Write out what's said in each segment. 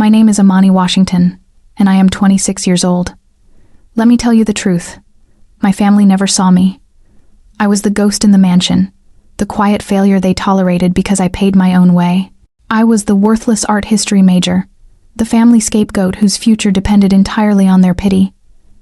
My name is Amani Washington, and I am 26 years old. Let me tell you the truth. My family never saw me. I was the ghost in the mansion, the quiet failure they tolerated because I paid my own way. I was the worthless art history major, the family scapegoat whose future depended entirely on their pity.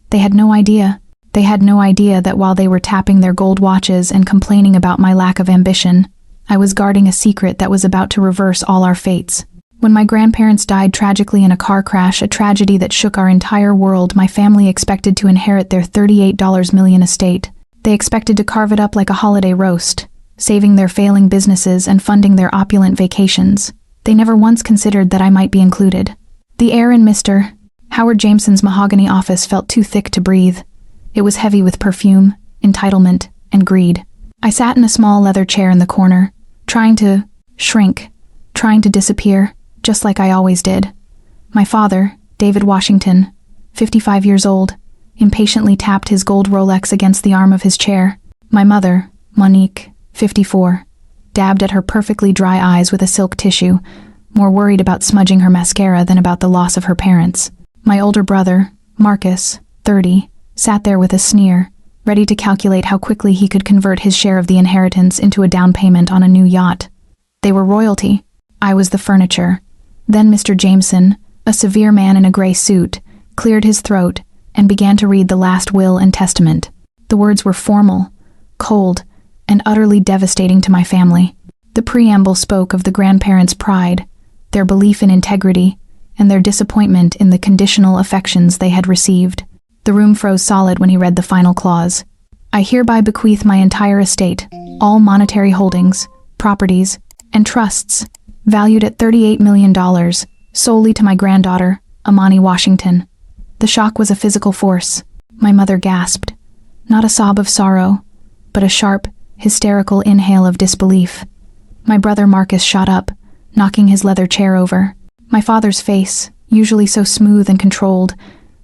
They had no idea. They had no idea that while they were tapping their gold watches and complaining about my lack of ambition, I was guarding a secret that was about to reverse all our fates. When my grandparents died tragically in a car crash, a tragedy that shook our entire world, my family expected to inherit their $38 million estate. They expected to carve it up like a holiday roast, saving their failing businesses and funding their opulent vacations. They never once considered that I might be included. The air in Mr. Howard Jameson's mahogany office felt too thick to breathe. It was heavy with perfume, entitlement, and greed. I sat in a small leather chair in the corner, trying to shrink, trying to disappear, just like I always did. My father, David Washington, 55 years old, impatiently tapped his gold Rolex against the arm of his chair. My mother, Monique, 54, dabbed at her perfectly dry eyes with a silk tissue, more worried about smudging her mascara than about the loss of her parents. My older brother, Marcus, 30, sat there with a sneer, ready to calculate how quickly he could convert his share of the inheritance into a down payment on a new yacht. They were royalty. I was the furniture. Then Mr. Jameson, a severe man in a gray suit, cleared his throat and began to read the last will and testament. The words were formal, cold, and utterly devastating to my family. The preamble spoke of the grandparents' pride, their belief in integrity, and their disappointment in the conditional affections they had received. The room froze solid when he read the final clause. I hereby bequeath my entire estate, all monetary holdings, properties, and trusts, valued at $38 million, solely to my granddaughter, Amani Washington. The shock was a physical force. My mother gasped. Not a sob of sorrow, but a sharp, hysterical inhale of disbelief. My brother Marcus shot up, knocking his leather chair over. My father's face, usually so smooth and controlled,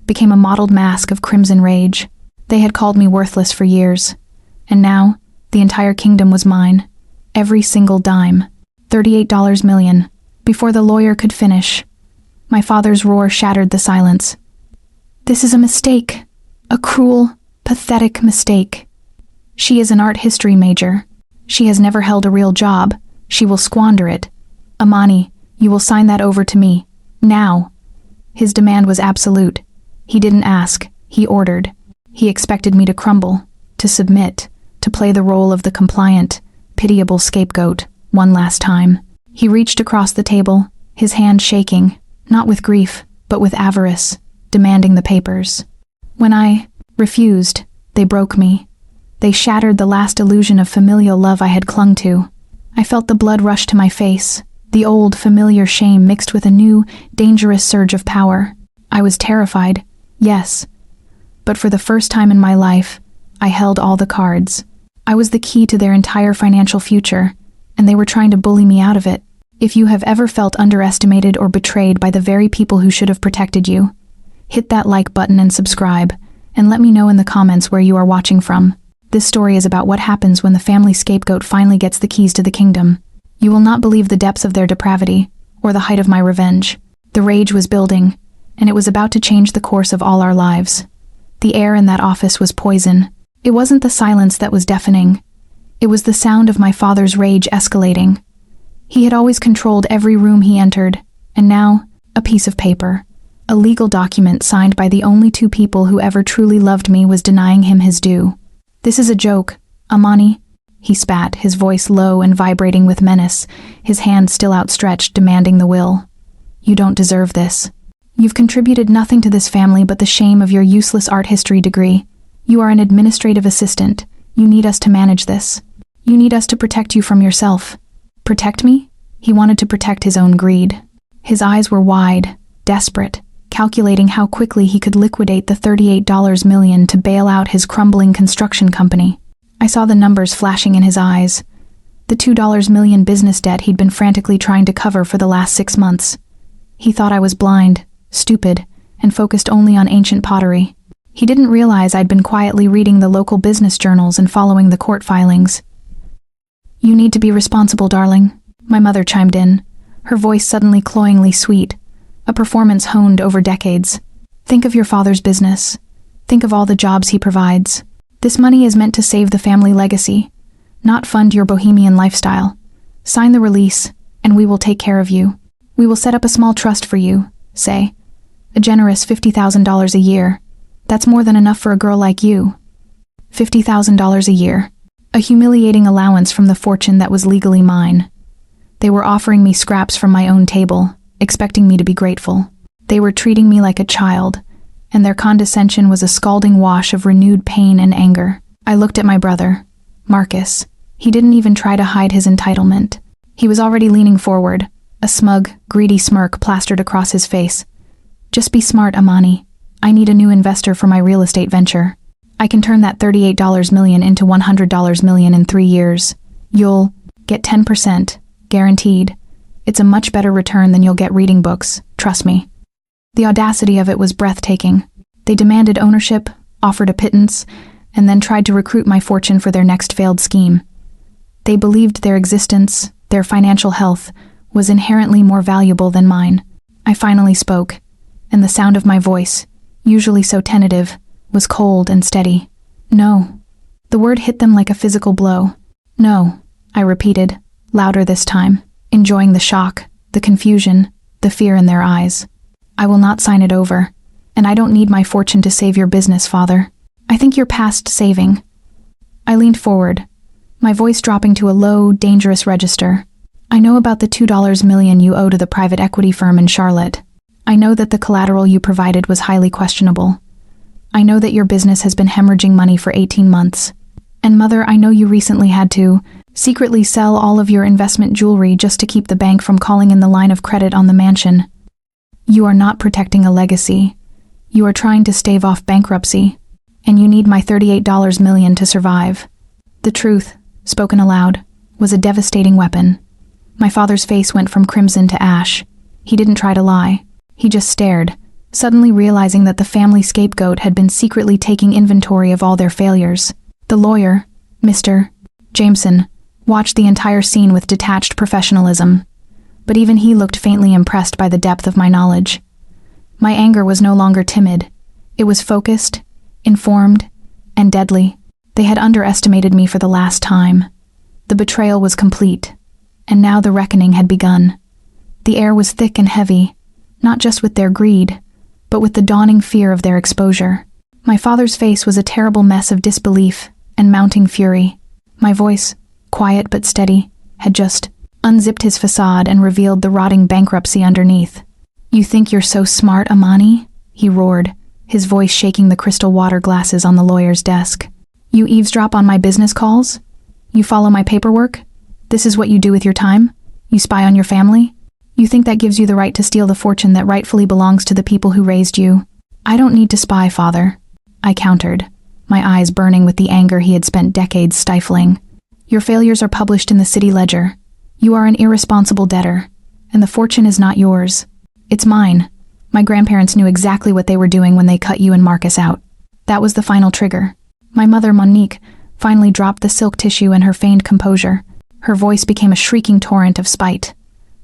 became a mottled mask of crimson rage. They had called me worthless for years, and now the entire kingdom was mine. Every single dime. $38 million. Before the lawyer could finish, my father's roar shattered the silence. This is a mistake. A cruel, pathetic mistake. She is an art history major. She has never held a real job. She will squander it. Amani, you will sign that over to me. Now. His demand was absolute. He didn't ask. He ordered. He expected me to crumble, to submit, to play the role of the compliant, pitiable scapegoat, one last time. He reached across the table, his hand shaking, not with grief, but with avarice, demanding the papers. When I refused, they broke me. They shattered the last illusion of familial love I had clung to. I felt the blood rush to my face, the old, familiar shame mixed with a new, dangerous surge of power. I was terrified, yes, but for the first time in my life, I held all the cards. I was the key to their entire financial future, and they were trying to bully me out of it. If you have ever felt underestimated or betrayed by the very people who should have protected you, hit that like button and subscribe, and let me know in the comments where you are watching from. This story is about what happens when the family scapegoat finally gets the keys to the kingdom. You will not believe the depths of their depravity, or the height of my revenge. The rage was building, and it was about to change the course of all our lives. The air in that office was poison. It wasn't the silence that was deafening. It was the sound of my father's rage escalating. He had always controlled every room he entered, and now, a piece of paper, a legal document signed by the only two people who ever truly loved me, was denying him his due. This is a joke, Amani, he spat, his voice low and vibrating with menace, his hand still outstretched, demanding the will. You don't deserve this. You've contributed nothing to this family but the shame of your useless art history degree. You are an administrative assistant. You need us to manage this. You need us to protect you from yourself. Protect me? He wanted to protect his own greed. His eyes were wide, desperate, calculating how quickly he could liquidate the $38 million to bail out his crumbling construction company. I saw the numbers flashing in his eyes. The $2 million business debt he'd been frantically trying to cover for the last 6 months. He thought I was blind, stupid, and focused only on ancient pottery. He didn't realize I'd been quietly reading the local business journals and following the court filings. You need to be responsible, darling, my mother chimed in, her voice suddenly cloyingly sweet. a performance honed over decades. Think of your father's business. Think of all the jobs he provides. This money is meant to save the family legacy, not fund your bohemian lifestyle. Sign the release, and we will take care of you. We will set up a small trust for you, say. A generous $50,000 a year. That's more than enough for a girl like you. $50,000 a year. A humiliating allowance from the fortune that was legally mine. They were offering me scraps from my own table, expecting me to be grateful. They were treating me like a child, and their condescension was a scalding wash of renewed pain and anger. I looked at my brother, Marcus. He didn't even try to hide his entitlement. He was already leaning forward, a smug, greedy smirk plastered across his face. Just be smart, Amani. I need a new investor for my real estate venture. I can turn that $38 million into $100 million in 3 years. You'll get 10%, guaranteed. It's a much better return than you'll get reading books, trust me. The audacity of it was breathtaking. They demanded ownership, offered a pittance, and then tried to recruit my fortune for their next failed scheme. They believed their existence, their financial health, was inherently more valuable than mine. I finally spoke, and the sound of my voice, usually so tentative, was cold and steady. No. The word hit them like a physical blow. No, I repeated, louder this time, enjoying the shock, the confusion, the fear in their eyes. I will not sign it over, and I don't need my fortune to save your business, Father. I think you're past saving. I leaned forward, my voice dropping to a low, dangerous register. I know about the $2 million you owe to the private equity firm in Charlotte. I know that the collateral you provided was highly questionable. I know that your business has been hemorrhaging money for 18 months. And Mother, I know you recently had to secretly sell all of your investment jewelry just to keep the bank from calling in the line of credit on the mansion. You are not protecting a legacy. You are trying to stave off bankruptcy. And you need my $38 million to survive. The truth, spoken aloud, was a devastating weapon. My father's face went from crimson to ash. He didn't try to lie. He just stared, suddenly realizing that the family scapegoat had been secretly taking inventory of all their failures. The lawyer, Mr. Jameson, watched the entire scene with detached professionalism, but even he looked faintly impressed by the depth of my knowledge. My anger was no longer timid. It was focused, informed, and deadly. They had underestimated me for the last time. The betrayal was complete, and now the reckoning had begun. The air was thick and heavy, not just with their greed, but with the dawning fear of their exposure. My father's face was a terrible mess of disbelief and mounting fury. My voice, quiet but steady, had just unzipped his facade and revealed the rotting bankruptcy underneath. "You think you're so smart, Amani?" he roared, his voice shaking the crystal water glasses on the lawyer's desk. "You eavesdrop on my business calls? You follow my paperwork? This is what you do with your time? You spy on your family? You think that gives you the right to steal the fortune that rightfully belongs to the people who raised you?" "I don't need to spy, Father," I countered, my eyes burning with the anger he had spent decades stifling. "Your failures are published in the city ledger. You are an irresponsible debtor, and the fortune is not yours. It's mine. My grandparents knew exactly what they were doing when they cut you and Marcus out. That was the final trigger." My mother, Monique, finally dropped the silk tissue and her feigned composure. Her voice became a shrieking torrent of spite.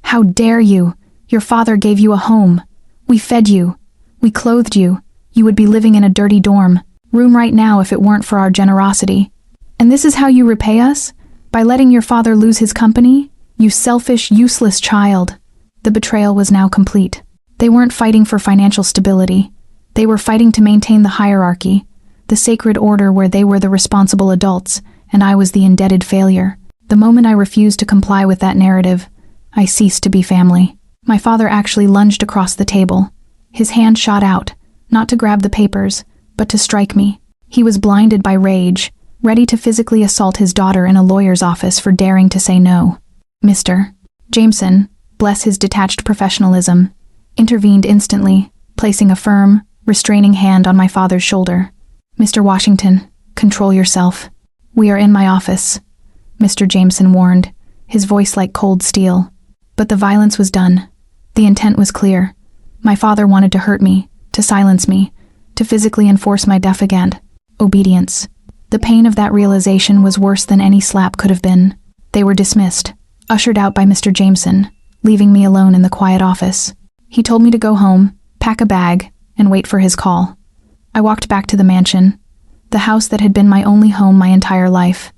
"How dare you? Your father gave you a home. We fed you. We clothed you. You would be living in a dirty dorm room right now if it weren't for our generosity. And this is how you repay us? By letting your father lose his company? You selfish, useless child." The betrayal was now complete. They weren't fighting for financial stability. They were fighting to maintain the hierarchy, the sacred order where they were the responsible adults, and I was the indebted failure. The moment I refused to comply with that narrative, I ceased to be family. My father actually lunged across the table. His hand shot out, not to grab the papers, but to strike me. He was blinded by rage, ready to physically assault his daughter in a lawyer's office for daring to say no. Mr. Jameson, bless his detached professionalism, intervened instantly, placing a firm, restraining hand on my father's shoulder. "Mr. Washington, control yourself. We are in my office," Mr. Jameson warned, his voice like cold steel. But the violence was done. The intent was clear. My father wanted to hurt me, to silence me, to physically enforce my defigant obedience. The pain of that realization was worse than any slap could have been. They were dismissed, ushered out by Mr. Jameson, leaving me alone in the quiet office. He told me to go home, pack a bag, and wait for his call. I walked back to the mansion, the house that had been my only home my entire life.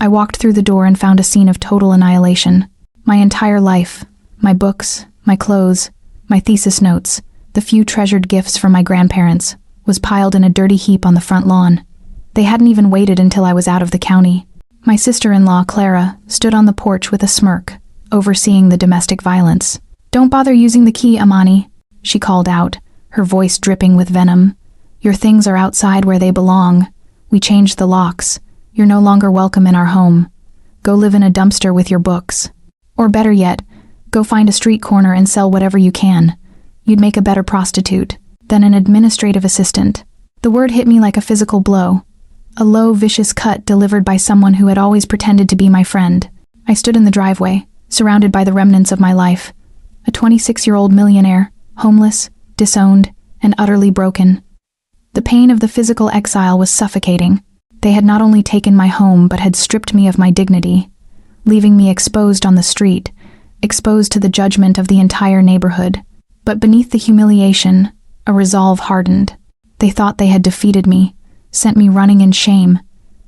I walked through the door and found a scene of total annihilation. My entire life, my books, my clothes, my thesis notes, the few treasured gifts from my grandparents, was piled in a dirty heap on the front lawn. They hadn't even waited until I was out of the county. My sister-in-law, Clara, stood on the porch with a smirk, overseeing the domestic violence. "Don't bother using the key, Amani," she called out, her voice dripping with venom. "Your things are outside where they belong. We changed the locks. You're no longer welcome in our home. Go live in a dumpster with your books. Or better yet, go find a street corner and sell whatever you can. You'd make a better prostitute than an administrative assistant." The word hit me like a physical blow, a low, vicious cut delivered by someone who had always pretended to be my friend. I stood in the driveway, surrounded by the remnants of my life. A 26-year-old millionaire, homeless, disowned, and utterly broken. The pain of the physical exile was suffocating. They had not only taken my home but had stripped me of my dignity, leaving me exposed on the street, exposed to the judgment of the entire neighborhood. But beneath the humiliation, a resolve hardened. They thought they had defeated me, sent me running in shame.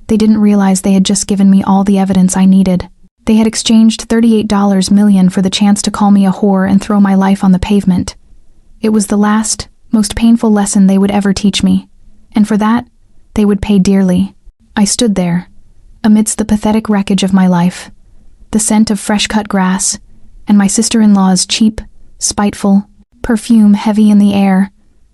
They didn't realize they had just given me all the evidence I needed. They had exchanged $38 million for the chance to call me a whore and throw my life on the pavement. It was the last, most painful lesson they would ever teach me, and for that, they would pay dearly. I stood there, amidst the pathetic wreckage of my life, the scent of fresh-cut grass, and my sister-in-law's cheap, spiteful perfume heavy in the air.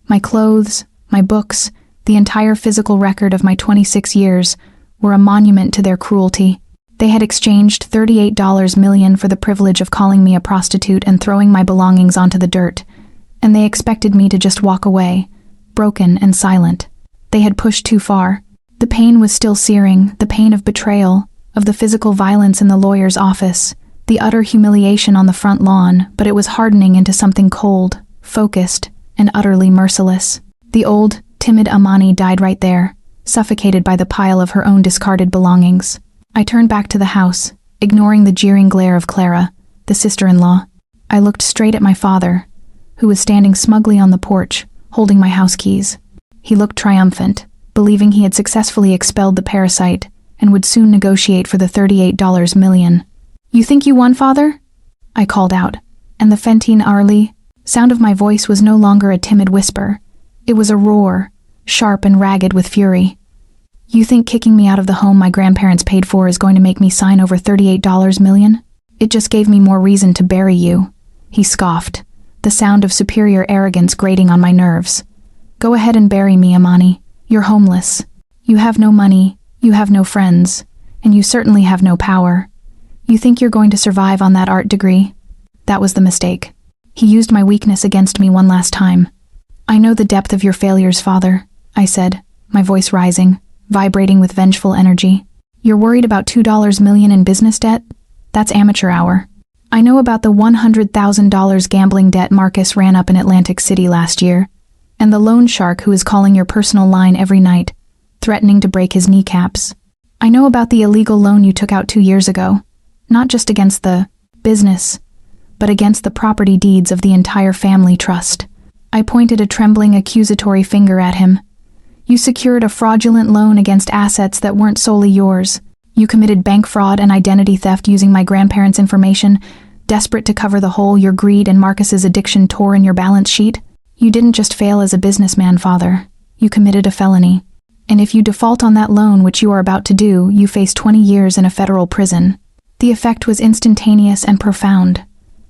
My clothes, my books, the entire physical record of my 26 years were a monument to their cruelty. They had exchanged $38 million for the privilege of calling me a prostitute and throwing my belongings onto the dirt, and they expected me to just walk away, broken and silent. They had pushed too far. The pain was still searing, the pain of betrayal, of the physical violence in the lawyer's office, the utter humiliation on the front lawn, but it was hardening into something cold, focused, and utterly merciless. The old, timid Amani died right there, suffocated by the pile of her own discarded belongings. I turned back to the house, ignoring the jeering glare of Clara, the sister-in-law. I looked straight at my father, who was standing smugly on the porch, holding my house keys. He looked triumphant, believing he had successfully expelled the parasite and would soon negotiate for the $38 million. "You think you won, Father?" I called out, and the Fentine Arlie sound of my voice was no longer a timid whisper. It was a roar, sharp and ragged with fury. "You think kicking me out of the home my grandparents paid for is going to make me sign over $38 million? It just gave me more reason to bury you," he scoffed, the sound of superior arrogance grating on my nerves. "Go ahead and bury me, Amani. You're homeless. You have no money, you have no friends, and you certainly have no power. You think you're going to survive on that art degree? That was the mistake. He used my weakness against me one last time." "I know the depth of your failures, Father," I said, my voice rising, vibrating with vengeful energy. "You're worried about $2 million in business debt? That's amateur hour. I know about the $100,000 gambling debt Marcus ran up in Atlantic City last year, and the loan shark who is calling your personal line every night, threatening to break his kneecaps. I know about the illegal loan you took out 2 years ago, not just against the business, but against the property deeds of the entire family trust." I pointed a trembling accusatory finger at him. "You secured a fraudulent loan against assets that weren't solely yours. You committed bank fraud and identity theft using my grandparents' information, desperate to cover the hole your greed and Marcus's addiction tore in your balance sheet. You didn't just fail as a businessman, Father. You committed a felony. And if you default on that loan, which you are about to do, you face 20 years in a federal prison." The effect was instantaneous and profound.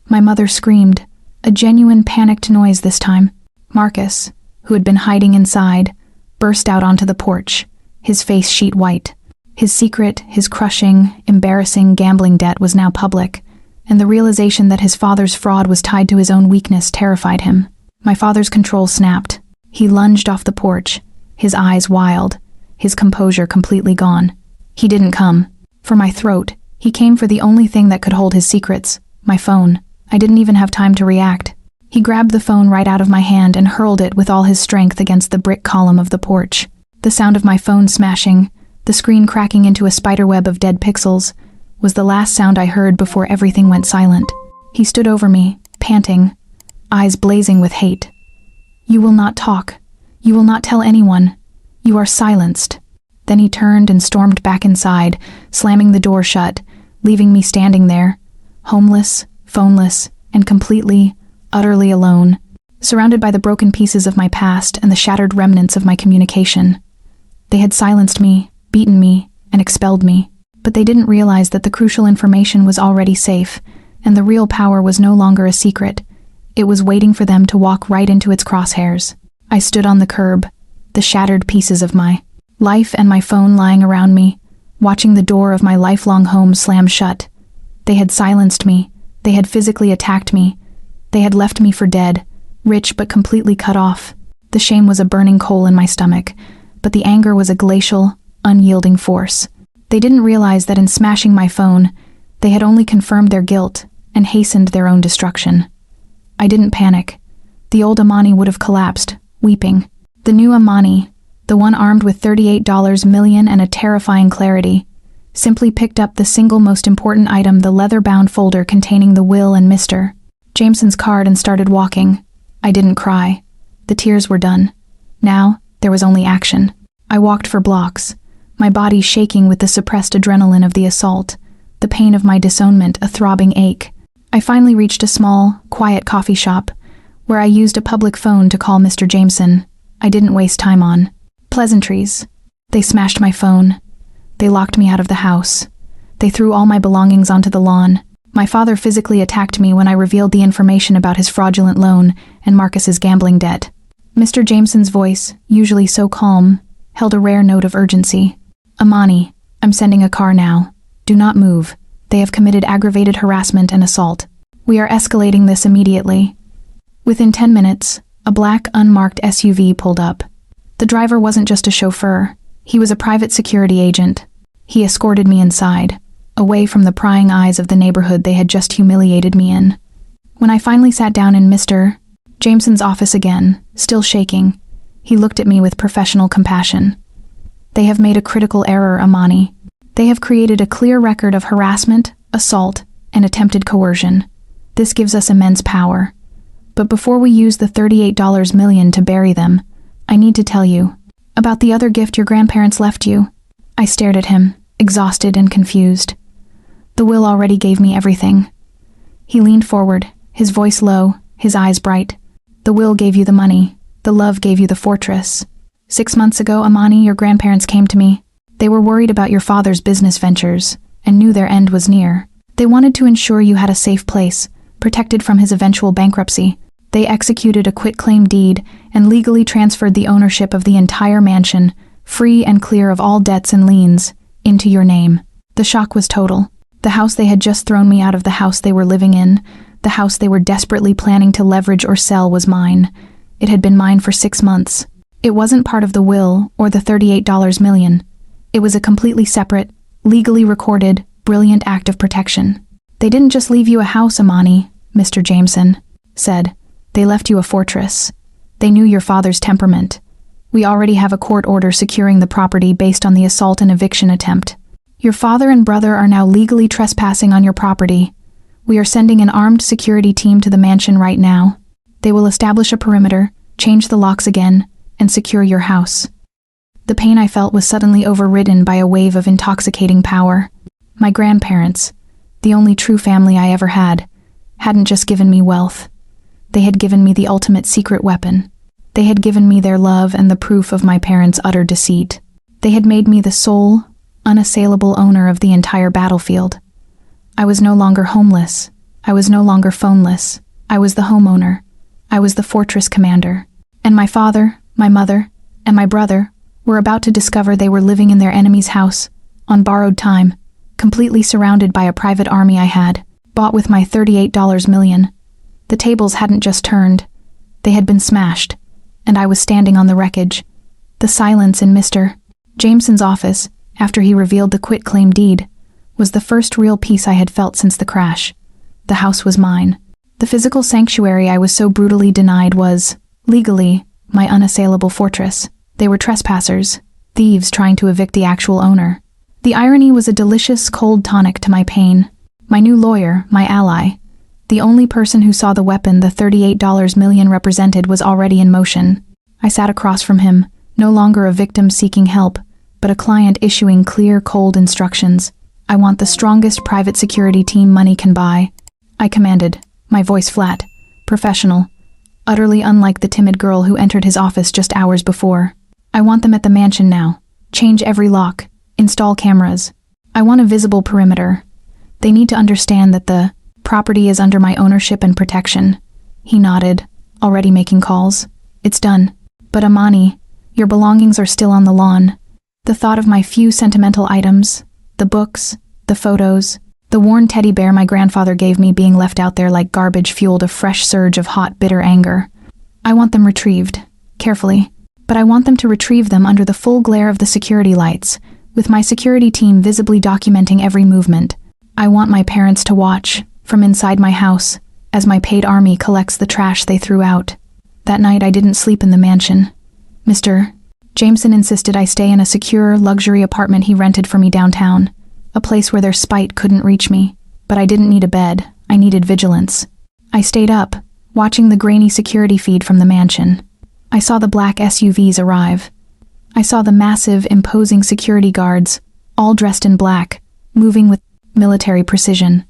My mother screamed, a genuine panicked noise this time. Marcus, who had been hiding inside, burst out onto the porch, his face sheet white. His secret, his crushing, embarrassing gambling debt was now public, and the realization that his father's fraud was tied to his own weakness terrified him. My father's control snapped. He lunged off the porch, his eyes wild, his composure completely gone. He didn't come for my throat. He came for the only thing that could hold his secrets, my phone. I didn't even have time to react. He grabbed the phone right out of my hand and hurled it with all his strength against the brick column of the porch. The sound of my phone smashing, the screen cracking into a spiderweb of dead pixels, was the last sound I heard before everything went silent. He stood over me, panting, eyes blazing with hate. "You will not talk. You will not tell anyone. You are silenced." Then he turned and stormed back inside, slamming the door shut, leaving me standing there, homeless, phoneless, and completely, utterly alone, surrounded by the broken pieces of my past and the shattered remnants of my communication. They had silenced me, beaten me, and expelled me, but they didn't realize that the crucial information was already safe, and the real power was no longer a secret. It was waiting for them to walk right into its crosshairs. I stood on the curb, the shattered pieces of my life and my phone lying around me, watching the door of my lifelong home slam shut. They had silenced me. They had physically attacked me. They had left me for dead, rich but completely cut off. The shame was a burning coal in my stomach, but the anger was a glacial, unyielding force. They didn't realize that in smashing my phone, they had only confirmed their guilt and hastened their own destruction. I didn't panic. The old Amani would have collapsed, weeping. The new Amani, the one armed with $38 million and a terrifying clarity, simply picked up the single most important item, the leather-bound folder containing the will and Mr. Jameson's card, and started walking. I didn't cry. The tears were done. Now, there was only action. I walked for blocks, my body shaking with the suppressed adrenaline of the assault, the pain of my disownment a throbbing ache. I finally reached a small, quiet coffee shop, where I used a public phone to call Mr. Jameson. I didn't waste time on pleasantries. They smashed my phone. They locked me out of the house. They threw all my belongings onto the lawn. My father physically attacked me when I revealed the information about his fraudulent loan and Marcus's gambling debt. Mr. Jameson's voice, usually so calm, held a rare note of urgency. "Amani, I'm sending a car now. Do not move. They have committed aggravated harassment and assault. We are escalating this immediately." Within 10 minutes, a black, unmarked SUV pulled up. The driver wasn't just a chauffeur. He was a private security agent. He escorted me inside, away from the prying eyes of the neighborhood they had just humiliated me in. When I finally sat down in Mr. Jameson's office again, still shaking, he looked at me with professional compassion. "They have made a critical error, Amani. They have created a clear record of harassment, assault, and attempted coercion. This gives us immense power. But before we use the $38 million to bury them, I need to tell you about the other gift your grandparents left you." I stared at him, exhausted and confused. "The will already gave me everything." He leaned forward, his voice low, his eyes bright. "The will gave you the money. The love gave you the fortress. 6 months ago, Amani, your grandparents came to me. They were worried about your father's business ventures and knew their end was near. They wanted to ensure you had a safe place, protected from his eventual bankruptcy. They executed a quitclaim deed and legally transferred the ownership of the entire mansion, free and clear of all debts and liens, into your name." The shock was total. The house they had just thrown me out of, the house they were living in, the house they were desperately planning to leverage or sell, was mine. It had been mine for 6 months. It wasn't part of the will or the $38 million. It was a completely separate, legally recorded, brilliant act of protection. "They didn't just leave you a house, Amani," Mr. Jameson said. "They left you a fortress. They knew your father's temperament. We already have a court order securing the property based on the assault and eviction attempt. Your father and brother are now legally trespassing on your property. We are sending an armed security team to the mansion right now. They will establish a perimeter, change the locks again, and secure your house." The pain I felt was suddenly overridden by a wave of intoxicating power. My grandparents, the only true family I ever had, hadn't just given me wealth. They had given me the ultimate secret weapon. They had given me their love and the proof of my parents' utter deceit. They had made me the sole, unassailable owner of the entire battlefield. I was no longer homeless. I was no longer phoneless. I was the homeowner. I was the fortress commander. And my father, my mother, and my brother were about to discover they were living in their enemy's house, on borrowed time, completely surrounded by a private army I had, bought with my $38 million. The tables hadn't just turned. They had been smashed, and I was standing on the wreckage. The silence in Mr. Jameson's office, after he revealed the quitclaim deed, was the first real peace I had felt since the crash. The house was mine. The physical sanctuary I was so brutally denied was, legally, my unassailable fortress. They were trespassers, thieves trying to evict the actual owner. The irony was a delicious, cold tonic to my pain. My new lawyer, my ally, The only person who saw the weapon the $38 million represented was already in motion. I sat across from him, no longer a victim seeking help, but a client issuing clear, cold instructions. "I want the strongest private security team money can buy," I commanded, my voice flat, professional, utterly unlike the timid girl who entered his office just hours before. "I want them at the mansion now. Change every lock. Install cameras. I want a visible perimeter. They need to understand that the property is under my ownership and protection." He nodded, already making calls. "It's done. But Amani, your belongings are still on the lawn." The thought of my few sentimental items, the books, the photos, the worn teddy bear my grandfather gave me being left out there like garbage fueled a fresh surge of hot, bitter anger. I want them retrieved, carefully, but I want them to retrieve them under the full glare of the security lights, with my security team visibly documenting every movement. I want my parents to watch, from inside my house, as my paid army collects the trash they threw out. That night I didn't sleep in the mansion. Mr. Jameson insisted I stay in a secure, luxury apartment he rented for me downtown, a place where their spite couldn't reach me. But I didn't need a bed, I needed vigilance. I stayed up, watching the grainy security feed from the mansion. I saw the black SUVs arrive. I saw the massive, imposing security guards, all dressed in black, moving with military precision.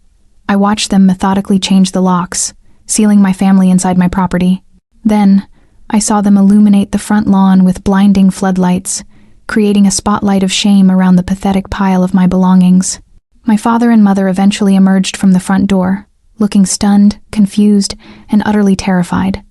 I watched them methodically change the locks, sealing my family inside my property. Then, I saw them illuminate the front lawn with blinding floodlights, creating a spotlight of shame around the pathetic pile of my belongings. My father and mother eventually emerged from the front door, looking stunned, confused, and utterly terrified.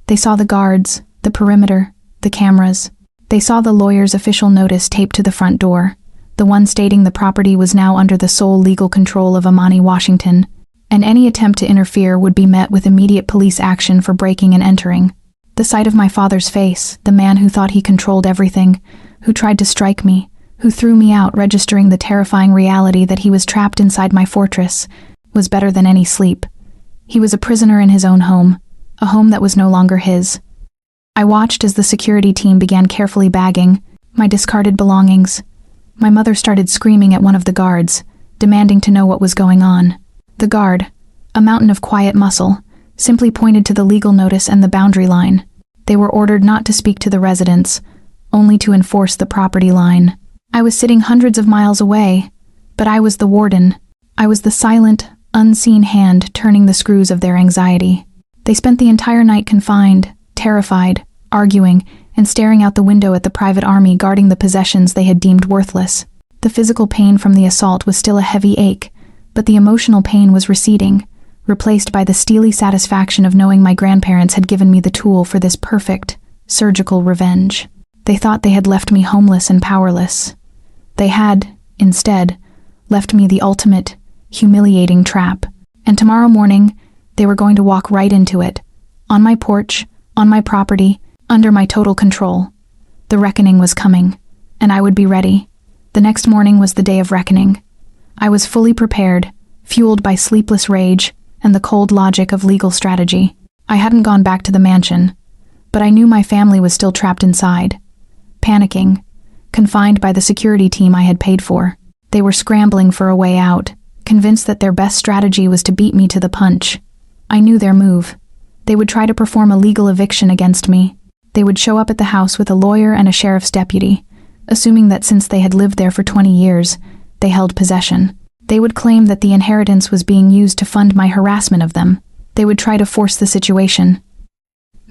They saw the guards, the perimeter, the cameras. They saw the lawyer's official notice taped to the front door, the one stating the property was now under the sole legal control of Amani Washington, and any attempt to interfere would be met with immediate police action for breaking and entering. The sight of my father's face, the man who thought he controlled everything, who tried to strike me, who threw me out registering the terrifying reality that he was trapped inside my fortress, was better than any sleep. He was a prisoner in his own home, a home that was no longer his. I watched as the security team began carefully bagging my discarded belongings. My mother started screaming at one of the guards, demanding to know what was going on. The guard, a mountain of quiet muscle, simply pointed to the legal notice and the boundary line. They were ordered not to speak to the residents, only to enforce the property line. I was sitting hundreds of miles away, but I was the warden. I was the silent, unseen hand turning the screws of their anxiety. They spent the entire night confined, terrified, arguing, and staring out the window at the private army guarding the possessions they had deemed worthless. The physical pain from the assault was still a heavy ache, but the emotional pain was receding, replaced by the steely satisfaction of knowing my grandparents had given me the tool for this perfect, surgical revenge. They thought they had left me homeless and powerless. They had, instead, left me the ultimate, humiliating trap. And tomorrow morning, they were going to walk right into it, on my porch, on my property, under my total control. The reckoning was coming, and I would be ready. The next morning was the day of reckoning. I was fully prepared, fueled by sleepless rage and the cold logic of legal strategy. I hadn't gone back to the mansion, but I knew my family was still trapped inside, panicking, confined by the security team I had paid for. They were scrambling for a way out, convinced that their best strategy was to beat me to the punch. I knew their move. They would try to perform a legal eviction against me. They would show up at the house with a lawyer and a sheriff's deputy, assuming that since they had lived there for 20 years, they held possession. They would claim that the inheritance was being used to fund my harassment of them. They would try to force the situation.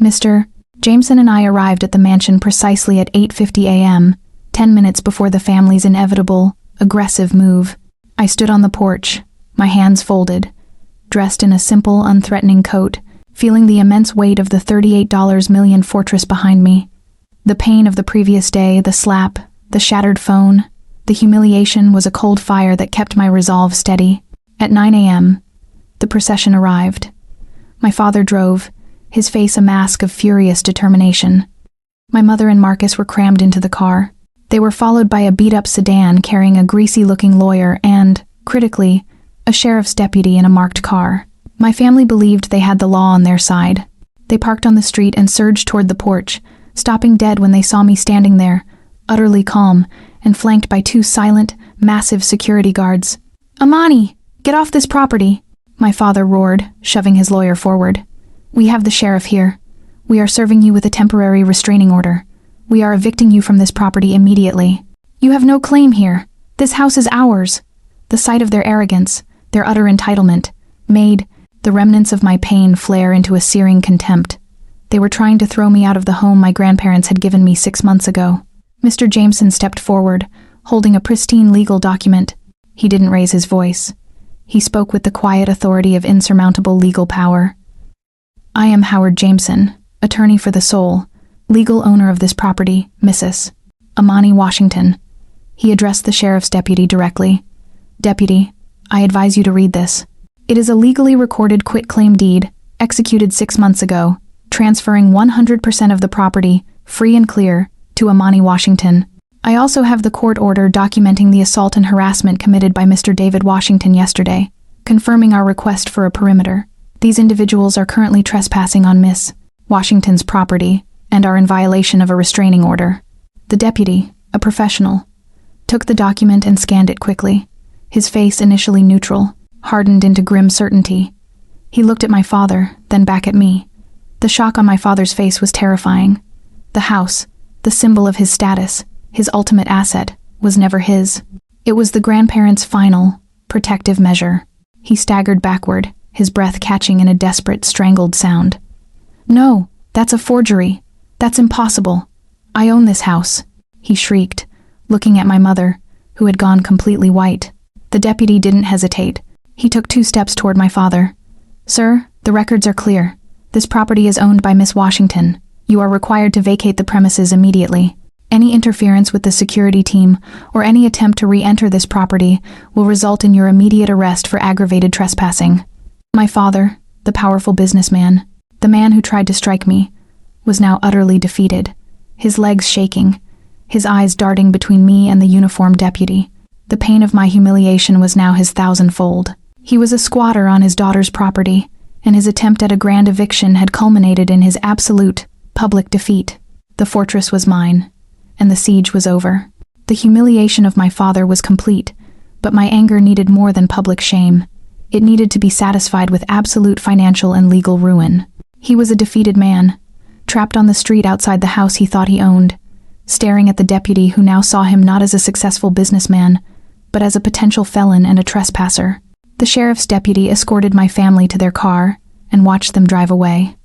Mr. Jameson and I arrived at the mansion precisely at 8:50 a.m., 10 minutes before the family's inevitable, aggressive move. I stood on the porch, my hands folded, dressed in a simple, unthreatening coat, feeling the immense weight of the $38 million fortress behind me. The pain of the previous day, the slap, the shattered phone, the humiliation was a cold fire that kept my resolve steady. At 9 a.m., the procession arrived. My father drove, his face a mask of furious determination. My mother and Marcus were crammed into the car. They were followed by a beat-up sedan carrying a greasy-looking lawyer and, critically, a sheriff's deputy in a marked car. My family believed they had the law on their side. They parked on the street and surged toward the porch, stopping dead when they saw me standing there, utterly calm, and flanked by two silent, massive security guards. "Amani, get off this property!" My father roared, shoving his lawyer forward. "We have the sheriff here. We are serving you with a temporary restraining order. We are evicting you from this property immediately. You have no claim here. This house is ours." The sight of their arrogance, their utter entitlement, made the remnants of my pain flare into a searing contempt. They were trying to throw me out of the home my grandparents had given me 6 months ago. Mr. Jameson stepped forward, holding a pristine legal document. He didn't raise his voice. He spoke with the quiet authority of insurmountable legal power. "I am Howard Jameson, attorney for the sole, legal owner of this property, Mrs. Amani Washington." He addressed the sheriff's deputy directly. "Deputy, I advise you to read this. It is a legally recorded quitclaim deed, executed 6 months ago, transferring 100% of the property, free and clear, to Amani Washington. I also have the court order documenting the assault and harassment committed by Mr. David Washington yesterday, confirming our request for a perimeter. These individuals are currently trespassing on Miss Washington's property and are in violation of a restraining order." The deputy, a professional, took the document and scanned it quickly. His face, initially neutral, hardened into grim certainty. He looked at my father, then back at me. The shock on my father's face was terrifying. The house, the symbol of his status, his ultimate asset, was never his. It was the grandparents' final, protective measure. He staggered backward, his breath catching in a desperate, strangled sound. "No, that's a forgery. That's impossible. I own this house," he shrieked, looking at my mother, who had gone completely white. The deputy didn't hesitate. He took 2 steps toward my father. "Sir, the records are clear. This property is owned by Miss Washington. You are required to vacate the premises immediately. Any interference with the security team or any attempt to re-enter this property will result in your immediate arrest for aggravated trespassing." My father, the powerful businessman, the man who tried to strike me, was now utterly defeated, his legs shaking, his eyes darting between me and the uniformed deputy. The pain of my humiliation was now his 1,000-fold. He was a squatter on his daughter's property, and his attempt at a grand eviction had culminated in his absolute, public defeat. The fortress was mine, and the siege was over. The humiliation of my father was complete, but my anger needed more than public shame. It needed to be satisfied with absolute financial and legal ruin. He was a defeated man, trapped on the street outside the house he thought he owned, staring at the deputy who now saw him not as a successful businessman, but as a potential felon and a trespasser. The sheriff's deputy escorted my family to their car and watched them drive away.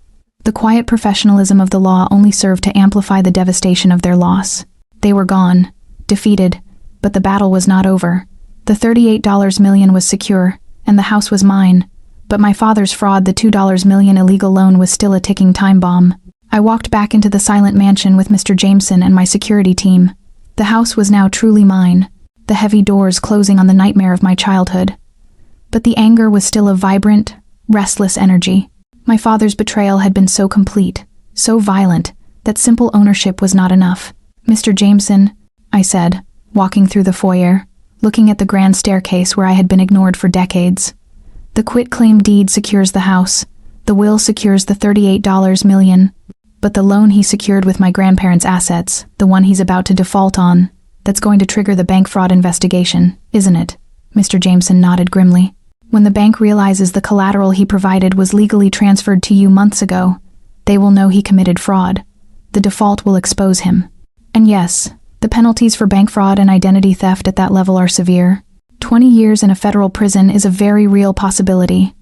The quiet professionalism of the law only served to amplify the devastation of their loss. They were gone, defeated, but the battle was not over. The $38 million was secure, and the house was mine, but my father's fraud, the $2 million illegal loan, was still a ticking time bomb. I walked back into the silent mansion with Mr. Jameson and my security team. The house was now truly mine, the heavy doors closing on the nightmare of my childhood. But the anger was still a vibrant, restless energy. My father's betrayal had been so complete, so violent, that simple ownership was not enough. "Mr. Jameson," I said, walking through the foyer, looking at the grand staircase where I had been ignored for decades. "The quitclaim deed secures the house. The will secures the $38 million. But the loan he secured with my grandparents' assets, the one he's about to default on, that's going to trigger the bank fraud investigation, isn't it?" Mr. Jameson nodded grimly. "When the bank realizes the collateral he provided was legally transferred to you months ago, they will know he committed fraud. The default will expose him. And yes, the penalties for bank fraud and identity theft at that level are severe. 20 years in a federal prison is a very real possibility.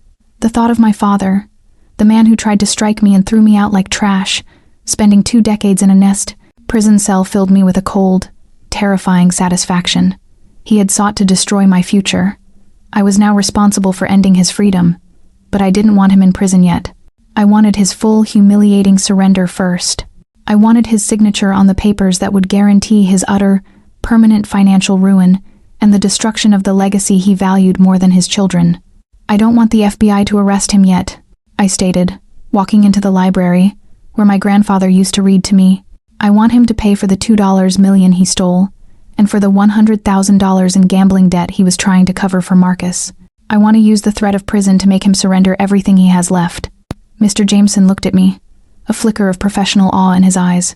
The thought of my father, the man who tried to strike me and threw me out like trash, spending 2 decades in a nest prison cell, filled me with a cold, terrifying satisfaction. He had sought to destroy my future. I was now responsible for ending his freedom, but I didn't want him in prison yet. I wanted his full, humiliating surrender first. I wanted his signature on the papers that would guarantee his utter, permanent financial ruin and the destruction of the legacy he valued more than his children. "I don't want the FBI to arrest him yet," I stated, walking into the library, where my grandfather used to read to me. "I want him to pay for the $2 million he stole, and for the $100,000 in gambling debt he was trying to cover for Marcus. I want to use the threat of prison to make him surrender everything he has left." Mr. Jameson looked at me, a flicker of professional awe in his eyes.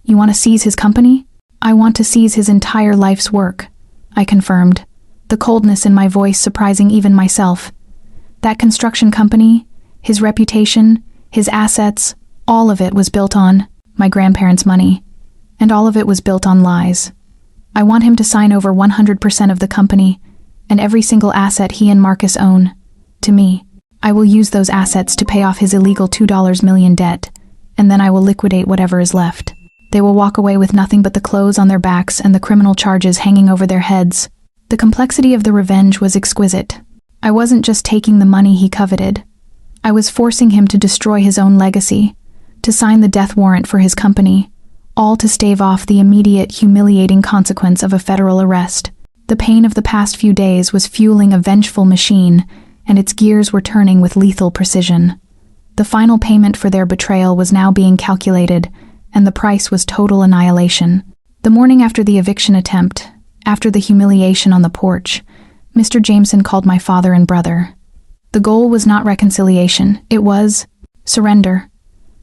"You want to seize his company?" "I want to seize his entire life's work," I confirmed, the coldness in my voice surprising even myself. That construction company, his reputation, his assets, all of it was built on my grandparents' money. And all of it was built on lies. I want him to sign over 100% of the company and every single asset he and Marcus own. To me, I will use those assets to pay off his illegal $2 million debt, and then I will liquidate whatever is left. They will walk away with nothing but the clothes on their backs and the criminal charges hanging over their heads. The complexity of the revenge was exquisite. I wasn't just taking the money he coveted. I was forcing him to destroy his own legacy, to sign the death warrant for his company, all to stave off the immediate, humiliating consequence of a federal arrest. The pain of the past few days was fueling a vengeful machine, and its gears were turning with lethal precision. The final payment for their betrayal was now being calculated, and the price was total annihilation. The morning after the eviction attempt, after the humiliation on the porch, Mr. Jameson called my father and brother. The goal was not reconciliation, it was surrender.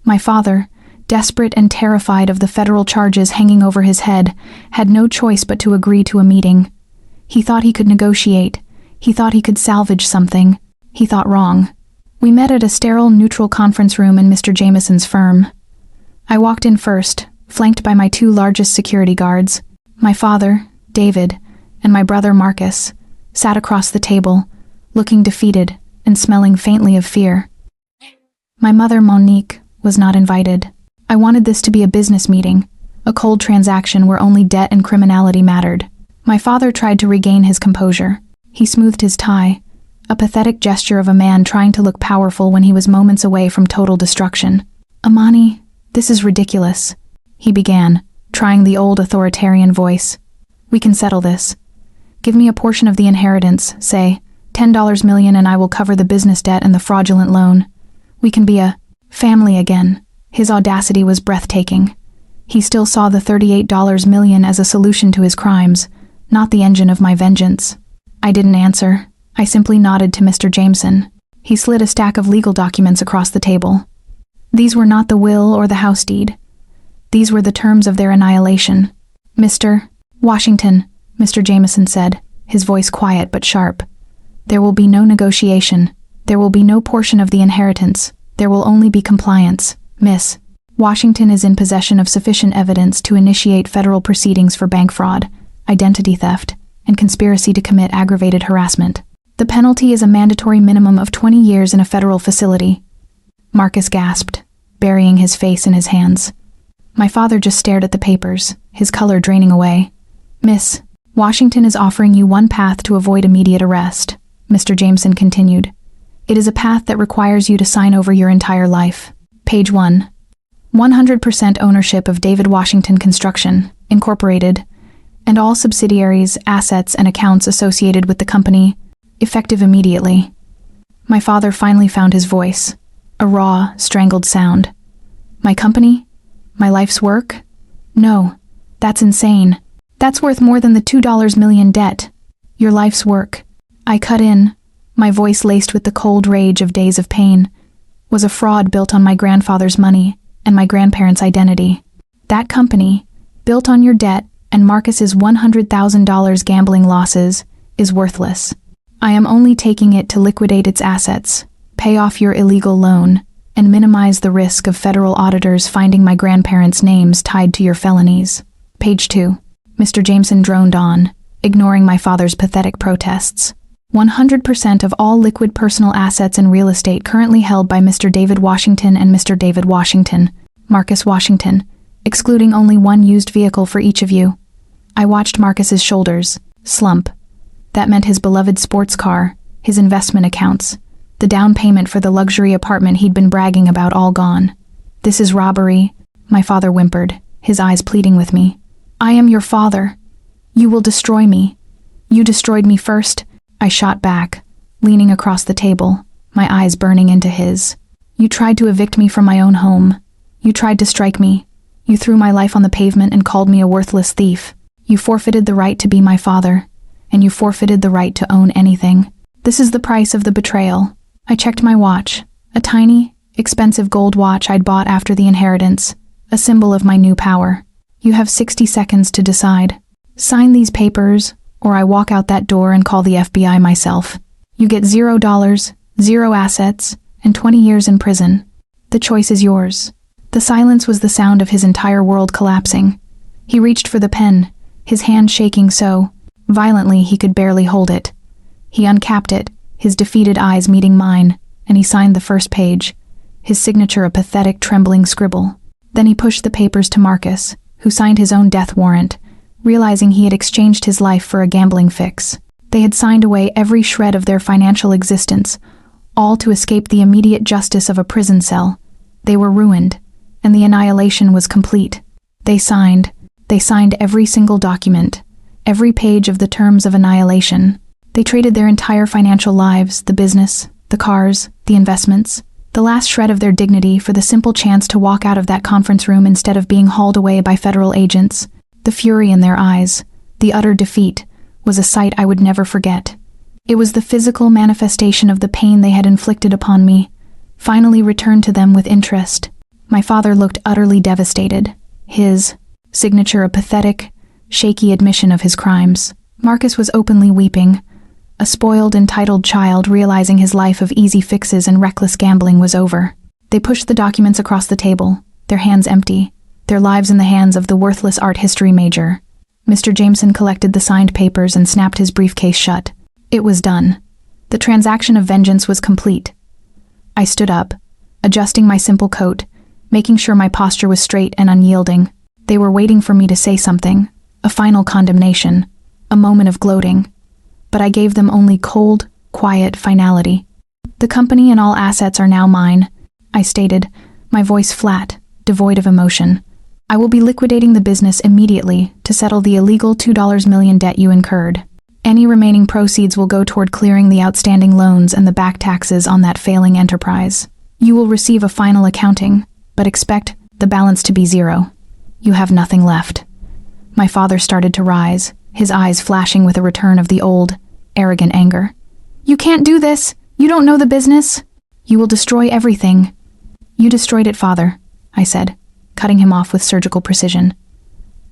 My father, desperate and terrified of the federal charges hanging over his head, had no choice but to agree to a meeting. He thought he could negotiate. He thought he could salvage something. He thought wrong. We met at a sterile, neutral conference room in Mr. Jameson's firm. I walked in first, flanked by my two largest security guards. My father, David, and my brother Marcus sat across the table, looking defeated and smelling faintly of fear. My mother, Monique, was not invited. I wanted this to be a business meeting, a cold transaction where only debt and criminality mattered. My father tried to regain his composure. He smoothed his tie, a pathetic gesture of a man trying to look powerful when he was moments away from total destruction. "Amani, this is ridiculous," he began, trying the old authoritarian voice. "We can settle this. Give me a portion of the inheritance, say, $10 million, and I will cover the business debt and the fraudulent loan. We can be a family again." His audacity was breathtaking. He still saw the $38 million as a solution to his crimes, not the engine of my vengeance. I didn't answer. I simply nodded to Mr. Jameson. He slid a stack of legal documents across the table. These were not the will or the house deed. These were the terms of their annihilation. "Mr. Washington," Mr. Jameson said, his voice quiet but sharp. "There will be no negotiation. There will be no portion of the inheritance. There will only be compliance. Miss Washington is in possession of sufficient evidence to initiate federal proceedings for bank fraud, identity theft, and conspiracy to commit aggravated harassment. The penalty is a mandatory minimum of 20 years in a federal facility." Marcus gasped, burying his face in his hands. My father just stared at the papers, his color draining away. "Miss Washington is offering you one path to avoid immediate arrest," Mr. Jameson continued. "It is a path that requires you to sign over your entire life. Page 1. 100% ownership of David Washington Construction, Incorporated, and all subsidiaries, assets, and accounts associated with the company, effective immediately." My father finally found his voice, a raw, strangled sound. "My company? My life's work? No, that's insane. That's worth more than the $2 million debt. Your life's work." I cut in, my voice laced with the cold rage of days of pain, was a fraud built on my grandfather's money and my grandparents' identity. That company, built on your debt and Marcus's $100,000 gambling losses, is worthless. I am only taking it to liquidate its assets, pay off your illegal loan, and minimize the risk of federal auditors finding my grandparents' names tied to your felonies. Page 2. Mr. Jameson droned on, ignoring my father's pathetic protests. 100% of all liquid personal assets and real estate currently held by Mr. David Washington and Mr. David Washington, Marcus Washington, excluding only one used vehicle for each of you. I watched Marcus's shoulders slump. That meant his beloved sports car, his investment accounts, the down payment for the luxury apartment he'd been bragging about all gone. "This is robbery," my father whimpered, his eyes pleading with me. "I am your father. You will destroy me. You destroyed me first." I shot back, leaning across the table, my eyes burning into his. "You tried to evict me from my own home. You tried to strike me. You threw my life on the pavement and called me a worthless thief. You forfeited the right to be my father, and you forfeited the right to own anything. This is the price of the betrayal." I checked my watch, a tiny, expensive gold watch I'd bought after the inheritance, a symbol of my new power. "You have 60 seconds to decide. Sign these papers, or I walk out that door and call the FBI myself. You get $0, 0 assets, and 20 years in prison. The choice is yours." The silence was the sound of his entire world collapsing. He reached for the pen, his hand shaking so violently he could barely hold it. He uncapped it, his defeated eyes meeting mine, and he signed the first page, his signature a pathetic, trembling scribble. Then he pushed the papers to Marcus, who signed his own death warrant, realizing he had exchanged his life for a gambling fix. They had signed away every shred of their financial existence, all to escape the immediate justice of a prison cell. They were ruined, and the annihilation was complete. They signed every single document, every page of the terms of annihilation. They traded their entire financial lives, the business, the cars, the investments, the last shred of their dignity for the simple chance to walk out of that conference room instead of being hauled away by federal agents. The fury in their eyes, the utter defeat, was a sight I would never forget. It was the physical manifestation of the pain they had inflicted upon me, finally returned to them with interest. My father looked utterly devastated, his signature a pathetic, shaky admission of his crimes. Marcus was openly weeping, a spoiled, entitled child realizing his life of easy fixes and reckless gambling was over. They pushed the documents across the table, their hands empty, their lives in the hands of the worthless art history major. Mr. Jameson collected the signed papers and snapped his briefcase shut. It was done. The transaction of vengeance was complete. I stood up, adjusting my simple coat, making sure my posture was straight and unyielding. They were waiting for me to say something, a final condemnation, a moment of gloating. But I gave them only cold, quiet finality. "The company and all assets are now mine," I stated, my voice flat, devoid of emotion. "I will be liquidating the business immediately to settle the illegal $2 million debt you incurred. Any remaining proceeds will go toward clearing the outstanding loans and the back taxes on that failing enterprise. You will receive a final accounting, but expect the balance to be 0. You have nothing left." My father started to rise, his eyes flashing with a return of the old, arrogant anger. "You can't do this! You don't know the business! You will destroy everything." "You destroyed it, father," I said, cutting him off with surgical precision.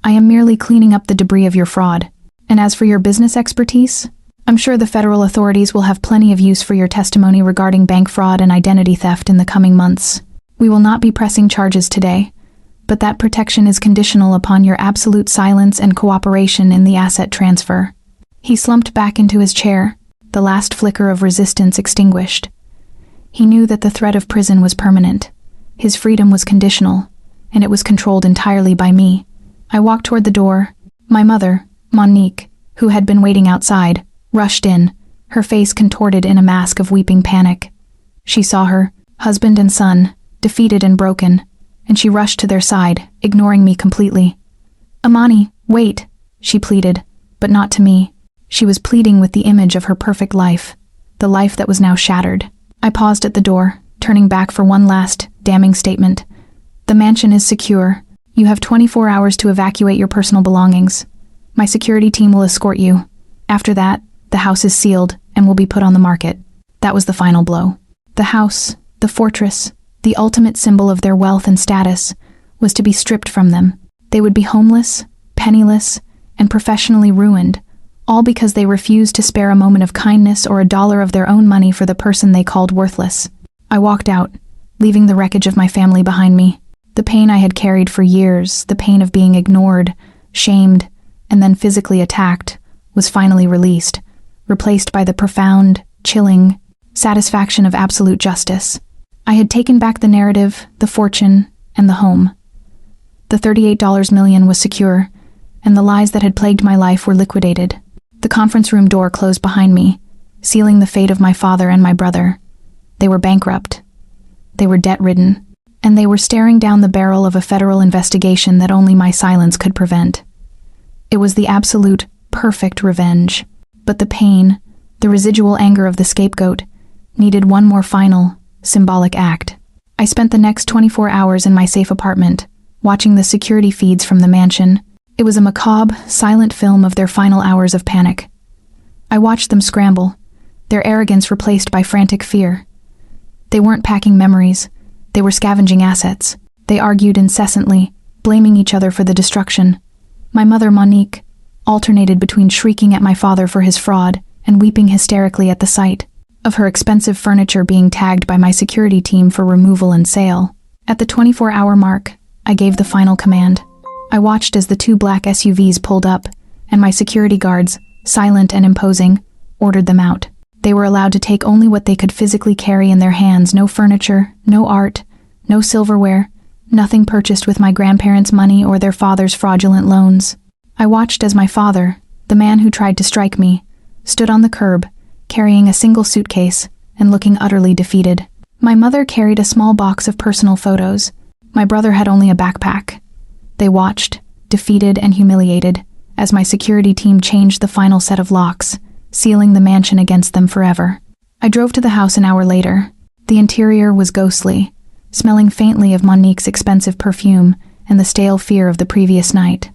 "I am merely cleaning up the debris of your fraud. And as for your business expertise, I'm sure the federal authorities will have plenty of use for your testimony regarding bank fraud and identity theft in the coming months. We will not be pressing charges today, but that protection is conditional upon your absolute silence and cooperation in the asset transfer." He slumped back into his chair, the last flicker of resistance extinguished. He knew that the threat of prison was permanent. His freedom was conditional, and it was controlled entirely by me. I walked toward the door. My mother, Monique, who had been waiting outside, rushed in, her face contorted in a mask of weeping panic. She saw her husband and son, defeated and broken, and she rushed to their side, ignoring me completely. "Amani, wait," she pleaded, but not to me. She was pleading with the image of her perfect life, the life that was now shattered. I paused at the door, turning back for one last, damning statement. "The mansion is secure. You have 24 hours to evacuate your personal belongings. My security team will escort you. After that, the house is sealed and will be put on the market." That was the final blow. The house, the fortress, the ultimate symbol of their wealth and status, was to be stripped from them. They would be homeless, penniless, and professionally ruined, all because they refused to spare a moment of kindness or a dollar of their own money for the person they called worthless. I walked out, leaving the wreckage of my family behind me. The pain I had carried for years, the pain of being ignored, shamed, and then physically attacked, was finally released, replaced by the profound, chilling satisfaction of absolute justice. I had taken back the narrative, the fortune, and the home. The $38 million was secure, and the lies that had plagued my life were liquidated. The conference room door closed behind me, sealing the fate of my father and my brother. They were bankrupt. They were debt-ridden, and they were staring down the barrel of a federal investigation that only my silence could prevent. It was the absolute, perfect revenge. But the pain, the residual anger of the scapegoat, needed one more final, symbolic act. I spent the next 24 hours in my safe apartment, watching the security feeds from the mansion. It was a macabre, silent film of their final hours of panic. I watched them scramble, their arrogance replaced by frantic fear. They weren't packing memories, they were scavenging assets. They argued incessantly, blaming each other for the destruction. My mother, Monique, alternated between shrieking at my father for his fraud and weeping hysterically at the sight. of her expensive furniture being tagged by my security team for removal and sale. At the 24-hour mark, I gave the final command. I watched as the 2 black SUVs pulled up, and my security guards, silent and imposing, ordered them out. They were allowed to take only what they could physically carry in their hands: no furniture, no art, no silverware, nothing purchased with my grandparents' money or their father's fraudulent loans. I watched as my father, the man who tried to strike me, stood on the curb, carrying a single suitcase and looking utterly defeated. My mother carried a small box of personal photos. My brother had only a backpack. They watched, defeated and humiliated, as my security team changed the final set of locks, sealing the mansion against them forever. I drove to the house an hour later. The interior was ghostly, smelling faintly of Monique's expensive perfume and the stale fear of the previous night.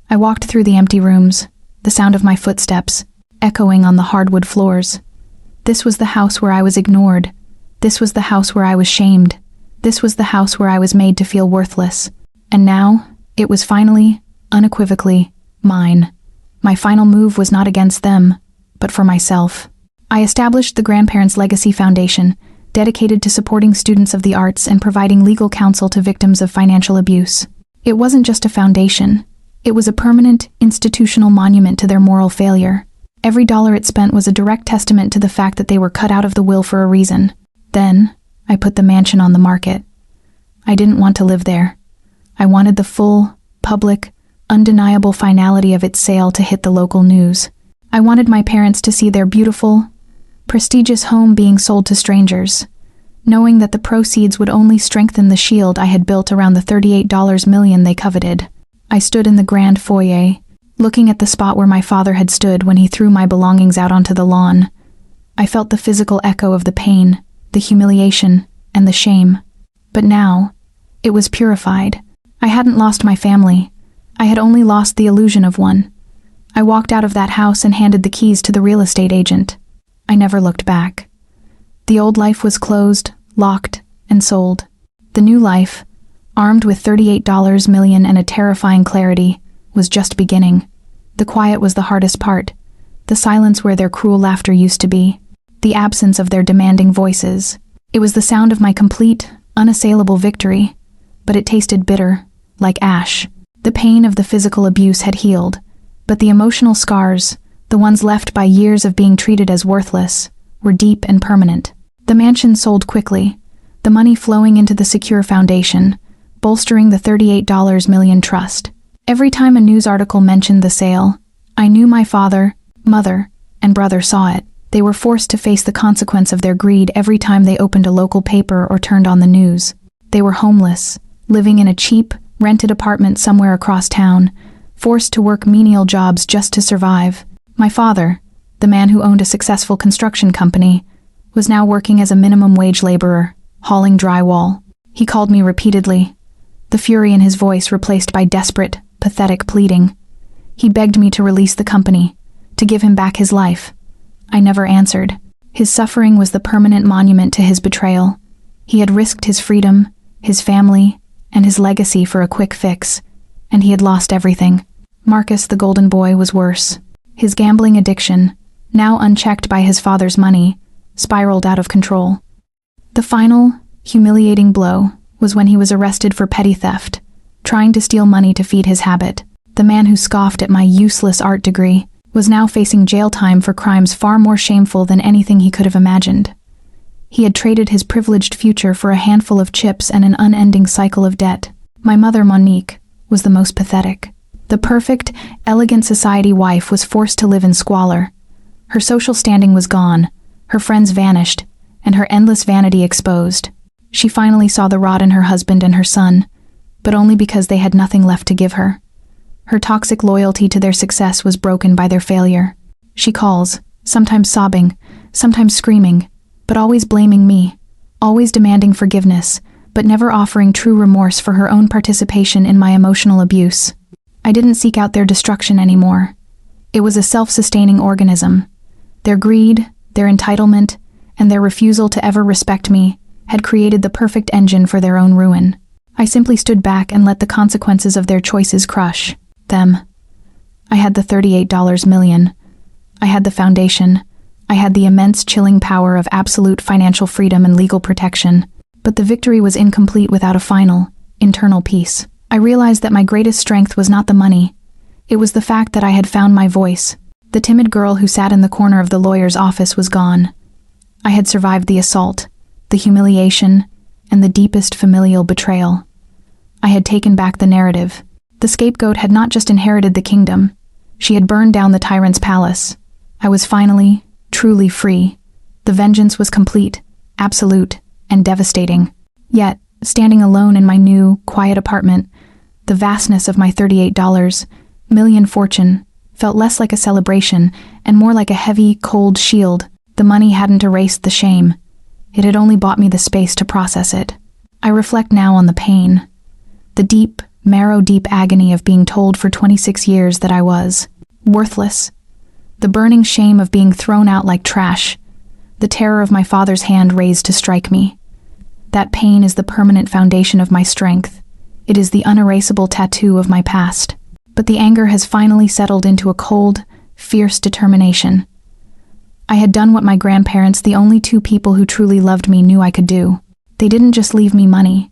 I walked through the empty rooms, the sound of my footsteps echoing on the hardwood floors. This was the house where I was ignored. This was the house where I was shamed. This was the house where I was made to feel worthless. And now, it was finally, unequivocally, mine. My final move was not against them, but for myself. I established the Grandparents' Legacy Foundation, dedicated to supporting students of the arts and providing legal counsel to victims of financial abuse. It wasn't just a foundation. It was a permanent, institutional monument to their moral failure. Every dollar it spent was a direct testament to the fact that they were cut out of the will for a reason. Then, I put the mansion on the market. I didn't want to live there. I wanted the full, public, undeniable finality of its sale to hit the local news. I wanted my parents to see their beautiful, prestigious home being sold to strangers, knowing that the proceeds would only strengthen the shield I had built around the $38 million they coveted. I stood in the grand foyer, looking at the spot where my father had stood when he threw my belongings out onto the lawn. I felt the physical echo of the pain, the humiliation, and the shame. But now, it was purified. I hadn't lost my family. I had only lost the illusion of one. I walked out of that house and handed the keys to the real estate agent. I never looked back. The old life was closed, locked, and sold. The new life, armed with $38 million and a terrifying clarity, was just beginning. The quiet was the hardest part, the silence where their cruel laughter used to be, the absence of their demanding voices. It was the sound of my complete, unassailable victory, but it tasted bitter, like ash. The pain of the physical abuse had healed, but the emotional scars, the ones left by years of being treated as worthless, were deep and permanent. The mansion sold quickly, the money flowing into the secure foundation, bolstering the $38 million trust. Every time a news article mentioned the sale, I knew my father, mother, and brother saw it. They were forced to face the consequence of their greed every time they opened a local paper or turned on the news. They were homeless, living in a cheap, rented apartment somewhere across town, forced to work menial jobs just to survive. My father, the man who owned a successful construction company, was now working as a minimum wage laborer, hauling drywall. He called me repeatedly, the fury in his voice replaced by desperate, pathetic pleading. He begged me to release the company, to give him back his life. I never answered. His suffering was the permanent monument to his betrayal. He had risked his freedom, his family, and his legacy for a quick fix, and he had lost everything. Marcus, the golden boy, was worse. His gambling addiction, now unchecked by his father's money, spiraled out of control. The final, humiliating blow was when he was arrested for petty theft, trying to steal money to feed his habit. The man who scoffed at my useless art degree was now facing jail time for crimes far more shameful than anything he could have imagined. He had traded his privileged future for a handful of chips and an unending cycle of debt. My mother, Monique, was the most pathetic. The perfect, elegant society wife was forced to live in squalor. Her social standing was gone, her friends vanished, and her endless vanity exposed. She finally saw the rot in her husband and her son, but only because they had nothing left to give her. Her toxic loyalty to their success was broken by their failure. She calls, sometimes sobbing, sometimes screaming, but always blaming me, always demanding forgiveness, but never offering true remorse for her own participation in my emotional abuse. I didn't seek out their destruction anymore. It was a self-sustaining organism. Their greed, their entitlement, and their refusal to ever respect me had created the perfect engine for their own ruin. I simply stood back and let the consequences of their choices crush them. I had the $38 million. I had the foundation. I had the immense chilling power of absolute financial freedom and legal protection. But the victory was incomplete without a final, internal peace. I realized that my greatest strength was not the money. It was the fact that I had found my voice. The timid girl who sat in the corner of the lawyer's office was gone. I had survived the assault, the humiliation, and the deepest familial betrayal. I had taken back the narrative. The scapegoat had not just inherited the kingdom. She had burned down the tyrant's palace. I was finally, truly free. The vengeance was complete, absolute, and devastating. Yet, standing alone in my new, quiet apartment, the vastness of my $38 million fortune felt less like a celebration and more like a heavy, cold shield. The money hadn't erased the shame. It had only bought me the space to process it. I reflect now on the pain, the deep, marrow-deep agony of being told for 26 years that I was worthless, the burning shame of being thrown out like trash, the terror of my father's hand raised to strike me. That pain is the permanent foundation of my strength. It is the unerasable tattoo of my past. But the anger has finally settled into a cold, fierce determination. I had done what my grandparents, the only two people who truly loved me, knew I could do. They didn't just leave me money.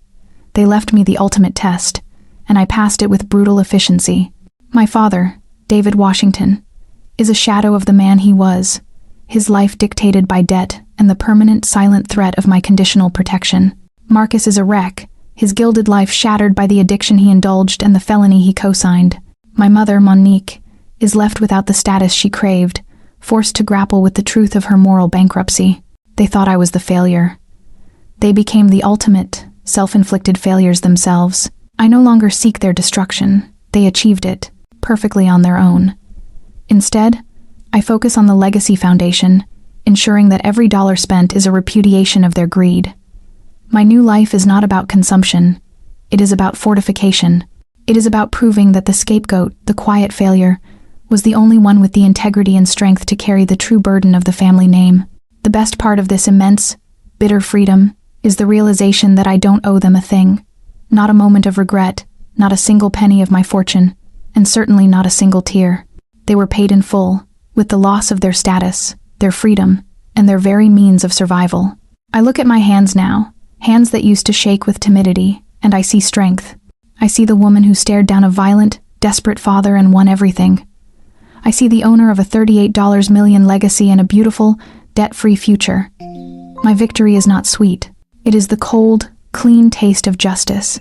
They left me the ultimate test, and I passed it with brutal efficiency. My father, David Washington, is a shadow of the man he was, his life dictated by debt and the permanent silent threat of my conditional protection. Marcus is a wreck, his gilded life shattered by the addiction he indulged and the felony he co-signed. My mother, Monique, is left without the status she craved, forced to grapple with the truth of her moral bankruptcy. They thought I was the failure. They became the ultimate, self-inflicted failures themselves. I no longer seek their destruction. They achieved it, perfectly on their own. Instead, I focus on the legacy foundation, ensuring that every dollar spent is a repudiation of their greed. My new life is not about consumption. It is about fortification. It is about proving that the scapegoat, the quiet failure, was the only one with the integrity and strength to carry the true burden of the family name. The best part of this immense, bitter freedom is the realization that I don't owe them a thing. Not a moment of regret, not a single penny of my fortune, and certainly not a single tear. They were paid in full, with the loss of their status, their freedom, and their very means of survival. I look at my hands now, hands that used to shake with timidity, and I see strength. I see the woman who stared down a violent, desperate father and won everything. I see the owner of a $38 million legacy and a beautiful, debt-free future. My victory is not sweet. It is the cold, clean taste of justice.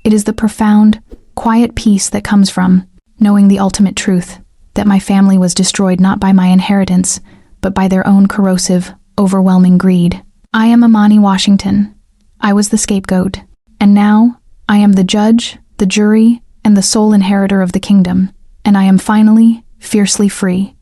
It is the profound, quiet peace that comes from knowing the ultimate truth, that my family was destroyed not by my inheritance, but by their own corrosive, overwhelming greed. I am Imani Washington. I was the scapegoat. And now, I am the judge, the jury, and the sole inheritor of the kingdom. And I am finally, fiercely free.